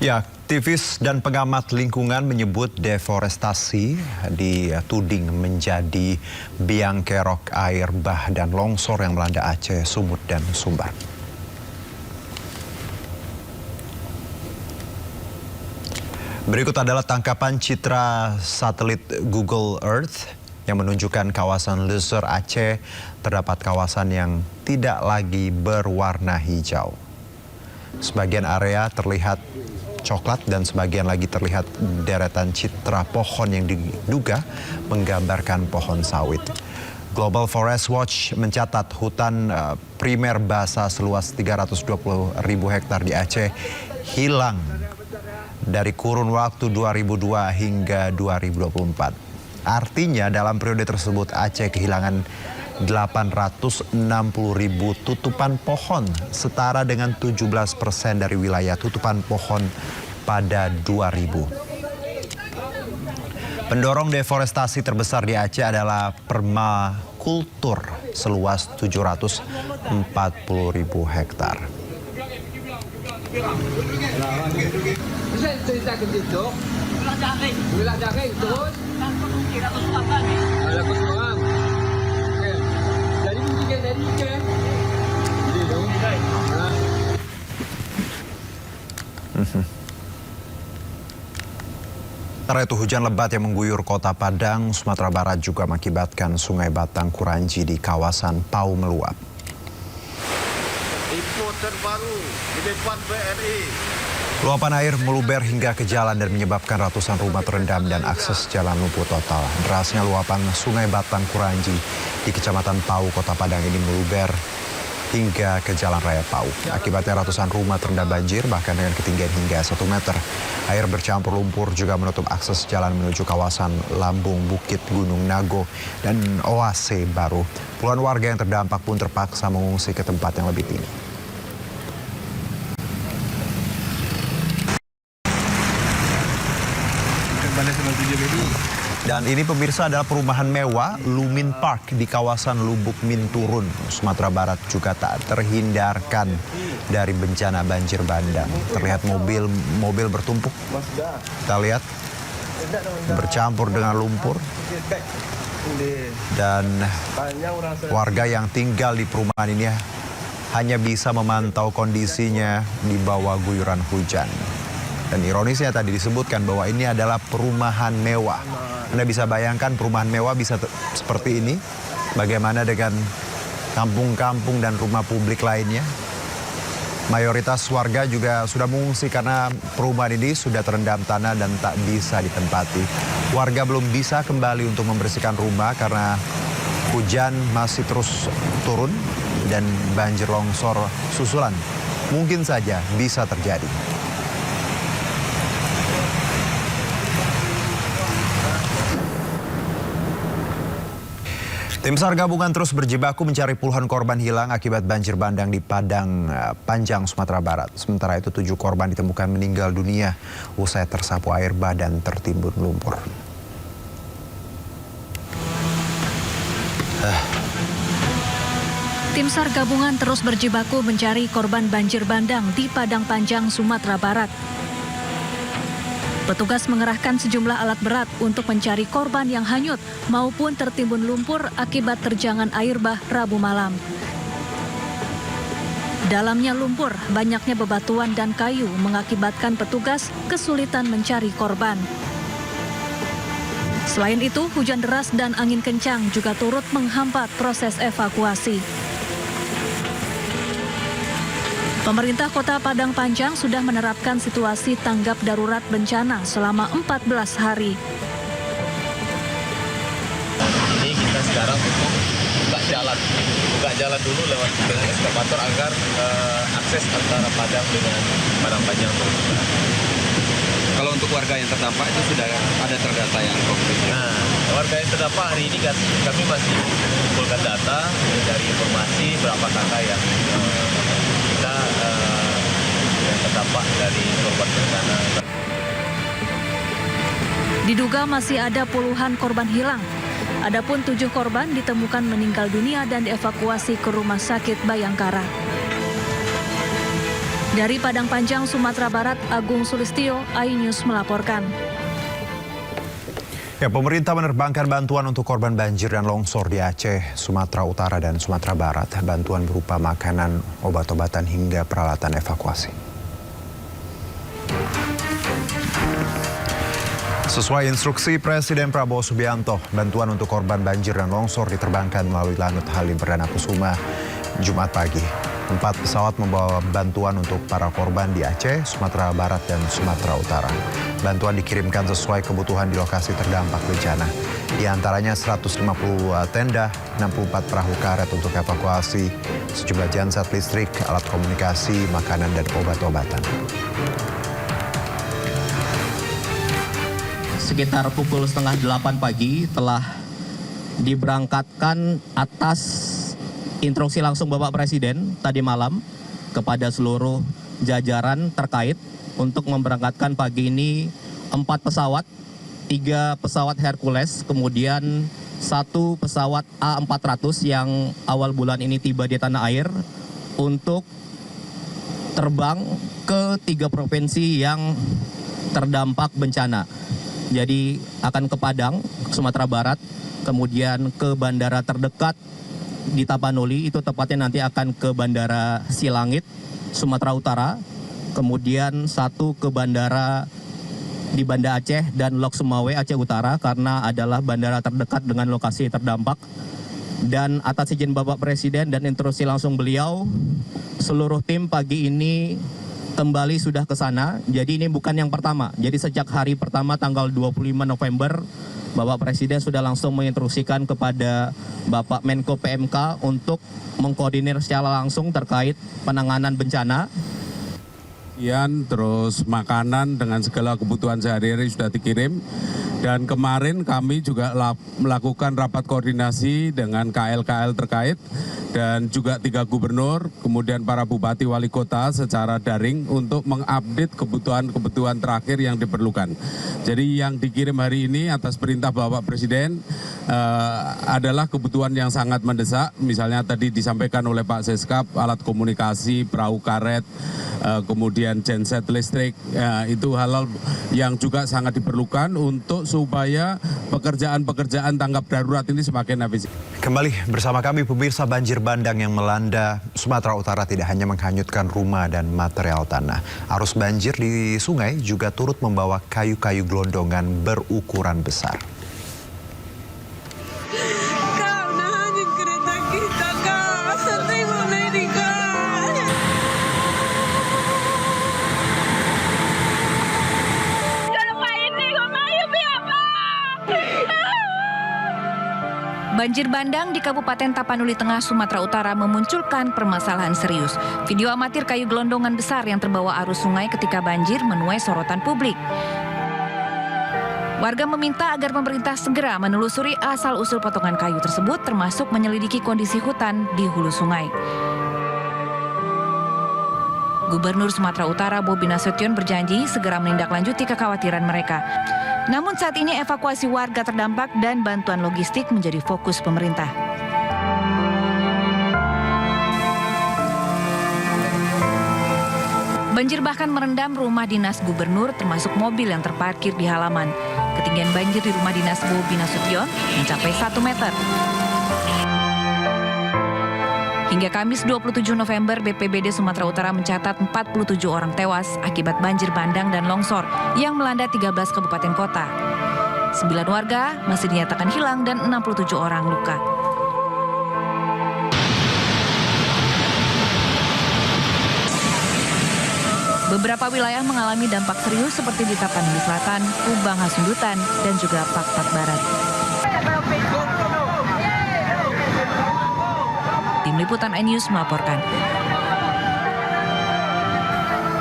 Ya, aktivis dan pengamat lingkungan menyebut deforestasi dituding menjadi biang kerok air bah dan longsor yang melanda Aceh, Sumut, dan Sumbar. Berikut adalah tangkapan citra satelit Google Earth yang menunjukkan kawasan Leser Aceh terdapat kawasan yang tidak lagi berwarna hijau. Sebagian area terlihat coklat dan sebagian lagi terlihat deretan citra pohon yang diduga menggambarkan pohon sawit. Global Forest Watch mencatat hutan primer basah seluas 320.000 hektar di Aceh hilang dari kurun waktu 2002 hingga 2024. Artinya dalam periode tersebut Aceh kehilangan 860.000 tutupan pohon, setara dengan 17% dari wilayah tutupan pohon pada 2000. Pendorong deforestasi terbesar di Aceh adalah permakultur seluas 740.000 hektar. Sementara itu hujan lebat yang mengguyur kota Padang, Sumatera Barat juga mengakibatkan Sungai Batang Kuranji di kawasan Pau meluap. Info terbaru di depan BRI. Luapan air meluber hingga ke jalan dan menyebabkan ratusan rumah terendam dan akses jalan lumpuh total. Derasnya luapan Sungai Batang Kuranji di Kecamatan Pau, Kota Padang ini meluber hingga ke Jalan Raya Pau. Akibatnya ratusan rumah terendam banjir bahkan dengan ketinggian hingga 1 meter. Air bercampur lumpur juga menutup akses jalan menuju kawasan Lambung, Bukit, Gunung Nago, dan Oase Baru. Puluhan warga yang terdampak pun terpaksa mengungsi ke tempat yang lebih tinggi. Dan ini pemirsa adalah perumahan mewah Lumin Park di kawasan Lubuk Minturun, Sumatera Barat juga tak terhindarkan dari bencana banjir bandang. Terlihat mobil bertumpuk, kita lihat bercampur dengan lumpur. Dan warga yang tinggal di perumahan ini hanya bisa memantau kondisinya di bawah guyuran hujan. Dan ironisnya tadi disebutkan bahwa ini adalah perumahan mewah. Anda bisa bayangkan perumahan mewah bisa seperti ini. Bagaimana dengan kampung-kampung dan rumah publik lainnya? Mayoritas warga juga sudah mengungsi karena perumahan ini sudah terendam tanah dan tak bisa ditempati. Warga belum bisa kembali untuk membersihkan rumah karena hujan masih terus turun dan banjir longsor susulan mungkin saja bisa terjadi. Tim SAR gabungan terus berjibaku mencari puluhan korban hilang akibat banjir bandang di Padang Panjang, Sumatera Barat. Sementara itu 7 korban ditemukan meninggal dunia usai tersapu air bah dan tertimbun lumpur. Tim SAR gabungan terus berjibaku mencari korban banjir bandang di Padang Panjang, Sumatera Barat. Petugas mengerahkan sejumlah alat berat untuk mencari korban yang hanyut maupun tertimbun lumpur akibat terjangan air bah Rabu malam. Dalamnya lumpur, banyaknya bebatuan dan kayu mengakibatkan petugas kesulitan mencari korban. Selain itu, hujan deras dan angin kencang juga turut menghambat proses evakuasi. Pemerintah Kota Padang Panjang sudah menerapkan situasi tanggap darurat bencana selama 14 hari. Ini kita sekarang untuk buka jalan dulu lewat dengan eskavator agar akses antara Padang dengan Padang Panjang terbuka. Kalau untuk warga yang terdampak itu sudah ada terdata yang konkret. Nah, warga yang terdampak hari ini kami masih mengumpulkan data dari informasi berapa kakak yang kita yang terdampak dari korban bencana. Diduga masih ada puluhan korban hilang. Adapun 7 korban ditemukan meninggal dunia dan dievakuasi ke Rumah Sakit Bayangkara. Dari Padang Panjang, Sumatera Barat, Agung Sulistyo, iNews melaporkan. Ya, pemerintah menerbangkan bantuan untuk korban banjir dan longsor di Aceh, Sumatera Utara, dan Sumatera Barat. Bantuan berupa makanan, obat-obatan, hingga peralatan evakuasi. Sesuai instruksi Presiden Prabowo Subianto, bantuan untuk korban banjir dan longsor diterbangkan melalui Lanut Halim Perdana Kusuma Jumat pagi. 4 pesawat membawa bantuan untuk para korban di Aceh, Sumatera Barat, dan Sumatera Utara. Bantuan dikirimkan sesuai kebutuhan di lokasi terdampak bencana. Di antaranya 150 tenda, 64 perahu karet untuk evakuasi, sejumlah genset listrik, alat komunikasi, makanan, dan obat-obatan. Sekitar pukul 7:30 pagi telah diberangkatkan atas instruksi langsung Bapak Presiden tadi malam kepada seluruh jajaran terkait untuk memberangkatkan pagi ini 4 pesawat, 3 pesawat Hercules, kemudian 1 pesawat A400 yang awal bulan ini tiba di tanah air untuk terbang ke 3 provinsi yang terdampak bencana. Jadi akan ke Padang, Sumatera Barat, kemudian ke bandara terdekat di Tapanuli, itu tepatnya nanti akan ke Bandara Silangit, Sumatera Utara, kemudian 1 ke bandara di Banda Aceh dan Lok Sumawe, Aceh Utara, karena adalah bandara terdekat dengan lokasi terdampak. Dan atas izin Bapak Presiden dan instruksi langsung beliau, seluruh tim pagi ini kembali sudah ke sana. Jadi ini bukan yang pertama. Jadi sejak hari pertama tanggal 25 November, Bapak Presiden sudah langsung menginstruksikan kepada Bapak Menko PMK untuk mengkoordinir secara langsung terkait penanganan bencana. Terus makanan dengan segala kebutuhan sehari-hari sudah dikirim. Dan kemarin kami juga melakukan rapat koordinasi dengan KL-KL terkait dan juga 3 gubernur, kemudian para bupati wali kota secara daring untuk mengupdate kebutuhan-kebutuhan terakhir yang diperlukan. Jadi yang dikirim hari ini atas perintah Bapak Presiden adalah kebutuhan yang sangat mendesak. Misalnya tadi disampaikan oleh Pak Seskap, alat komunikasi, perahu karet, kemudian genset listrik, itu hal-hal yang juga sangat diperlukan untuk supaya pekerjaan-pekerjaan tanggap darurat ini semakin efisien. Kembali bersama kami pemirsa, banjir bandang yang melanda Sumatera Utara tidak hanya menghanyutkan rumah dan material tanah. Arus banjir di sungai juga turut membawa kayu-kayu gelondongan berukuran besar. Kak, nahanin kereta kita, Kak. Tengok ini, Kak. Banjir bandang di Kabupaten Tapanuli Tengah, Sumatera Utara memunculkan permasalahan serius. Video amatir kayu gelondongan besar yang terbawa arus sungai ketika banjir menuai sorotan publik. Warga meminta agar pemerintah segera menelusuri asal-usul potongan kayu tersebut, termasuk menyelidiki kondisi hutan di hulu sungai. Gubernur Sumatera Utara Bobi Nasution berjanji segera menindaklanjuti kekhawatiran mereka. Namun saat ini evakuasi warga terdampak dan bantuan logistik menjadi fokus pemerintah. Banjir bahkan merendam rumah dinas gubernur termasuk mobil yang terparkir di halaman. Ketinggian banjir di rumah dinas Bobi Nasution mencapai 1 meter. Hingga Kamis 27 November, BPBD Sumatera Utara mencatat 47 orang tewas akibat banjir bandang dan longsor yang melanda 13 kabupaten kota. 9 warga masih dinyatakan hilang dan 67 orang luka. Beberapa wilayah mengalami dampak serius seperti di Tapanuli Selatan, Kubang Hasundutan, dan juga Pak Barat. Tim Liputan iNews melaporkan.